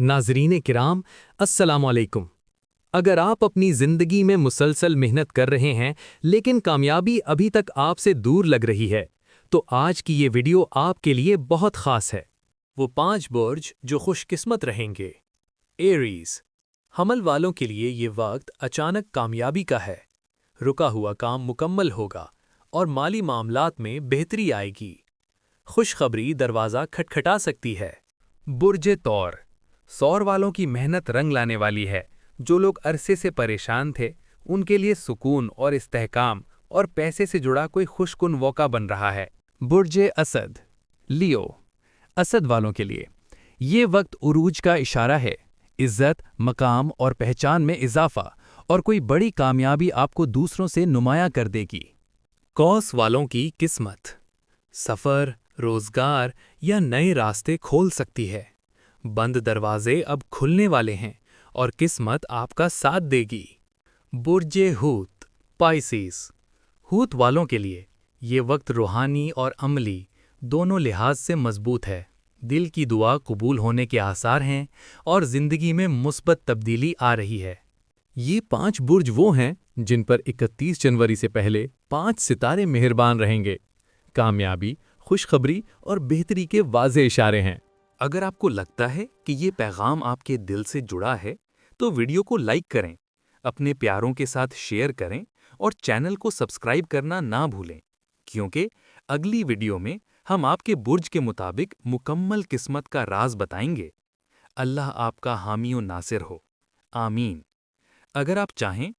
नाज़रीन किराम, अस्सलाम वालेकुम। अगर आप अपनी ज़िंदगी में मुसलसल मेहनत कर रहे हैं लेकिन कामयाबी अभी तक आपसे दूर लग रही है, तो आज की ये वीडियो आपके लिए बहुत ख़ास है। वो 5 बुर्ज जो खुशकिस्मत रहेंगे। एरीज़, हमल वालों के लिए ये वक्त अचानक कामयाबी का है। रुका हुआ काम मुकम्मल होगा और माली मामलात में बेहतरी आएगी। खुशखबरी दरवाज़ा खटखटा सकती है। बुर्जे तौर, सौर वालों की मेहनत रंग लाने वाली है। जो लोग अरसे से परेशान थे, उनके लिए सुकून और इस्तेहकाम और पैसे से जुड़ा कोई खुशकुन मौका बन रहा है। बुर्जे असद, लियो, असद वालों के लिए ये वक्त उरूज का इशारा है। इज्जत, मकाम और पहचान में इजाफा और कोई बड़ी कामयाबी आपको दूसरों से नुमाया कर देगी। कौस वालों की किस्मत, सफ़र, रोज़गार या नए रास्ते खोल सकती है। बंद दरवाजे अब खुलने वाले हैं और किस्मत आपका साथ देगी। बुर्जे हूत, पाइसिस, हूत वालों के लिए ये वक्त रूहानी और अमली दोनों लिहाज से मजबूत है। दिल की दुआ कबूल होने के आसार हैं और ज़िंदगी में मुस्बत तब्दीली आ रही है। ये 5 बुर्ज वो हैं जिन पर 31 जनवरी से पहले 5 सितारे मेहरबान रहेंगे। कामयाबी, खुशखबरी और बेहतरी के वाज़े इशारे हैं। अगर आपको लगता है कि ये पैगाम आपके दिल से जुड़ा है, तो वीडियो को लाइक करें, अपने प्यारों के साथ शेयर करें और चैनल को सब्सक्राइब करना ना भूलें, क्योंकि अगली वीडियो में हम आपके बुर्ज के मुताबिक मुकम्मल किस्मत का राज बताएंगे। अल्लाह आपका हामी और नासिर हो। आमीन। अगर आप चाहें